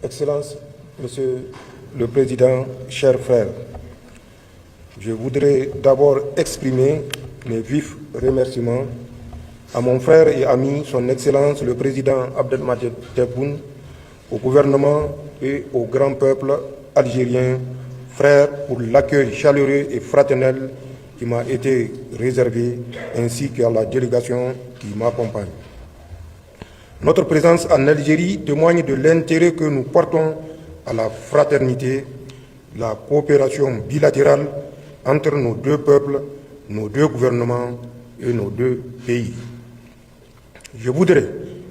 Excellence, Monsieur le Président, chers frères, je voudrais d'abord exprimer mes vifs remerciements à mon frère et ami, son Excellence le Président Abdelmadjid Tebboune, au gouvernement et au grand peuple algérien, frères, pour l'accueil chaleureux et fraternel qui m'a été réservé, ainsi qu'à la délégation qui m'accompagne. Notre présence en Algérie témoigne de l'intérêt que nous portons à la fraternité, la coopération bilatérale entre nos deux peuples, nos deux gouvernements et nos deux pays. Je voudrais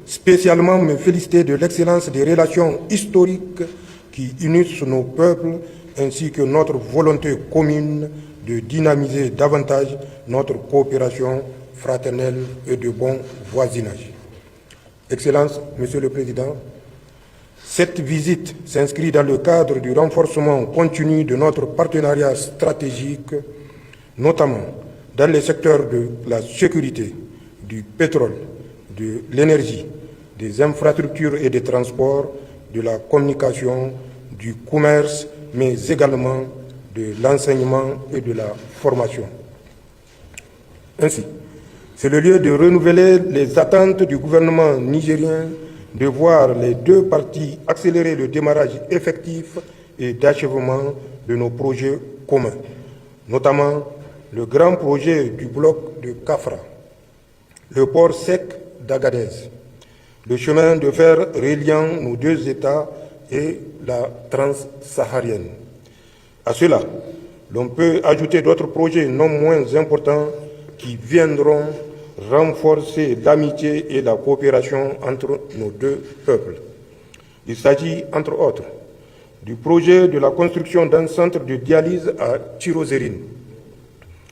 spécialement me féliciter de l'excellence des relations historiques qui unissent nos peuples ainsi que notre volonté commune de dynamiser davantage notre coopération fraternelle et de bon voisinage. Excellence, Monsieur le Président, cette visite s'inscrit dans le cadre du renforcement continu de notre partenariat stratégique, notamment dans les secteurs de la sécurité, du pétrole, de l'énergie, des infrastructures et des transports, de la communication, du commerce, mais également de l'enseignement et de la formation. Ainsi, c'est le lieu de renouveler les attentes du gouvernement nigérien de voir les deux parties accélérer le démarrage effectif et d'achèvement de nos projets communs, notamment le grand projet du bloc de Kafra, le port sec d'Agadez, le chemin de fer reliant nos deux États et la transsaharienne. À cela, l'on peut ajouter d'autres projets non moins importants qui viendront renforcer l'amitié et la coopération entre nos deux peuples. Il s'agit, entre autres, du projet de la construction d'un centre de dialyse à Tirozérine,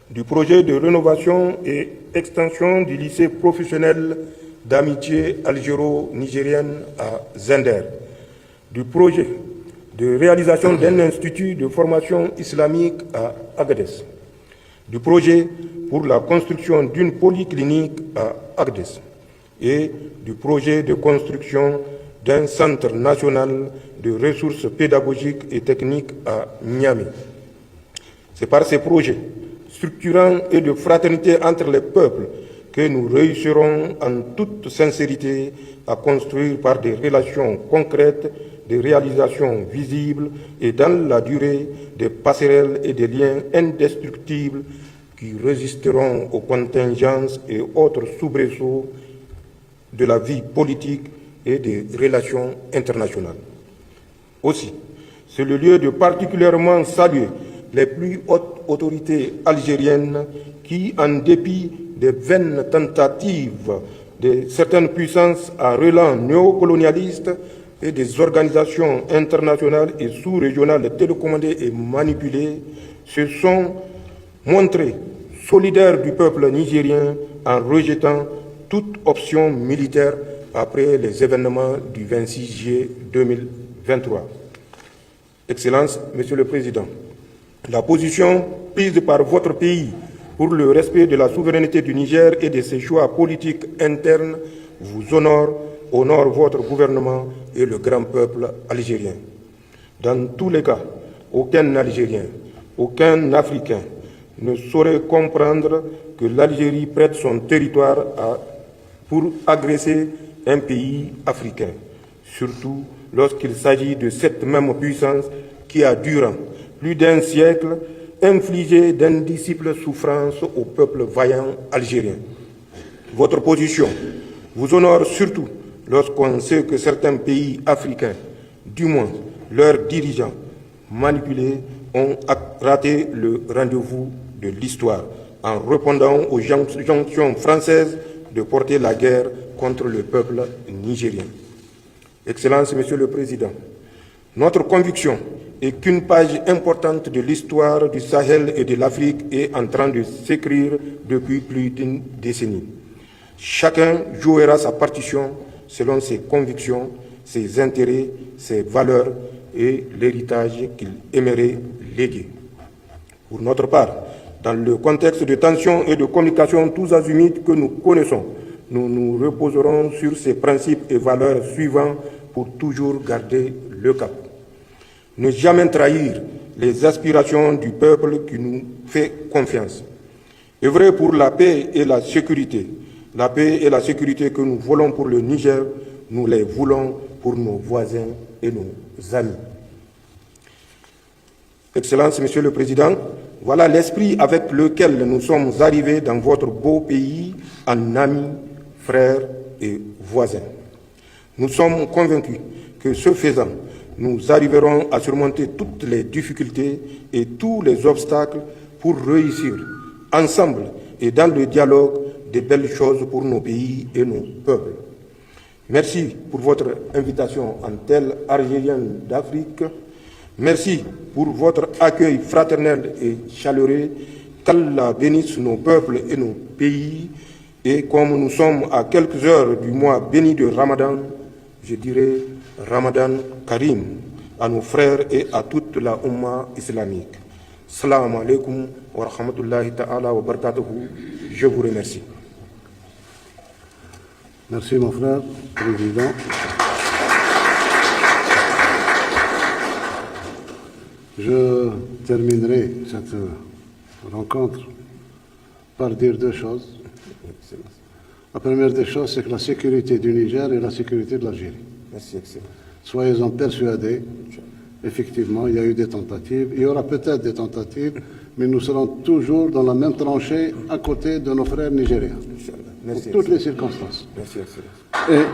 du projet de rénovation et extension du lycée professionnel d'amitié algéro-nigérienne à Zender, du projet de réalisation d'un institut de formation islamique à Agadez, du projet pour la construction d'une polyclinique à Agadez et du projet de construction d'un centre national de ressources pédagogiques et techniques à Niamey. C'est par ces projets structurants et de fraternité entre les peuples que nous réussirons en toute sincérité à construire par des relations concrètes, des réalisations visibles et dans la durée des passerelles et des liens indestructibles qui résisteront aux contingences et autres soubresauts de la vie politique et des relations internationales. Aussi, c'est le lieu de particulièrement saluer les plus hautes autorités algériennes qui, en dépit des vaines tentatives de certaines puissances à relents néocolonialistes et des organisations internationales et sous-régionales télécommandées et manipulées, se sont montrées solidaires du peuple nigérien en rejetant toute option militaire après les événements du 26 juillet 2023. Excellence, Monsieur le Président, la position prise par votre pays pour le respect de la souveraineté du Niger et de ses choix politiques internes vous honore votre gouvernement et le grand peuple algérien. Dans tous les cas, aucun Algérien, aucun Africain ne saurait comprendre que l'Algérie prête son territoire pour agresser un pays africain, surtout lorsqu'il s'agit de cette même puissance qui a, durant plus d'un siècle, infligé d'indicibles souffrances au peuple vaillant algérien. Votre position vous honore surtout lorsqu'on sait que certains pays africains, du moins leurs dirigeants manipulés, ont raté le rendez-vous de l'histoire en répondant aux injonctions françaises de porter la guerre contre le peuple nigérien. Excellence, Monsieur le Président, notre conviction est qu'une page importante de l'histoire du Sahel et de l'Afrique est en train de s'écrire depuis plus d'une décennie. Chacun jouera sa partition selon ses convictions, ses intérêts, ses valeurs et l'héritage qu'il aimerait léguer. Pour notre part, dans le contexte de tensions et de communication tous azimuts que nous connaissons, nous nous reposerons sur ces principes et valeurs suivant pour toujours garder le cap. Ne jamais trahir les aspirations du peuple qui nous fait confiance. Œuvrer pour la paix et la sécurité. La paix et la sécurité que nous voulons pour le Niger, nous les voulons pour nos voisins et nos amis. Excellences, Monsieur le Président, voilà l'esprit avec lequel nous sommes arrivés dans votre beau pays en amis, frères et voisins. Nous sommes convaincus que ce faisant, nous arriverons à surmonter toutes les difficultés et tous les obstacles pour réussir ensemble et dans le dialogue de belles choses pour nos pays et nos peuples. Merci pour votre invitation en terre algérienne d'Afrique. Merci pour votre accueil fraternel et chaleureux. Qu'Allah bénisse nos peuples et nos pays. Et comme nous sommes à quelques heures du mois béni de Ramadan, je dirais Ramadan Karim à nos frères et à toute la Ummah islamique. Salam alaikum wa rahmatullahi ta'ala wa barakatuhu. Je vous remercie. Merci mon frère, Président. Je terminerai cette rencontre par dire deux choses. La première des choses, c'est que la sécurité du Niger est la sécurité de l'Algérie. Merci, excellent. Soyez-en persuadés, effectivement, il y a eu des tentatives, il y aura peut-être des tentatives, mais nous serons toujours dans la même tranchée à côté de nos frères nigériens. Merci, pour toutes les circonstances. Merci, excellent. Et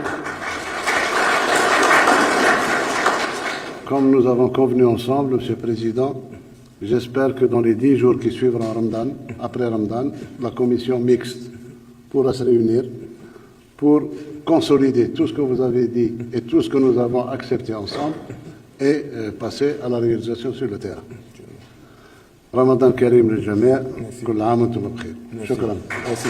comme nous avons convenu ensemble, Monsieur le Président, j'espère que dans les 10 jours qui suivront Ramadan, après Ramadan, la commission mixte pourra se réunir pour consolider tout ce que vous avez dit et tout ce que nous avons accepté ensemble et passer à la réalisation sur le terrain. Ramadan Karim le Jamia, Kul Aam wa Antum Bikhair. Shukran. Merci.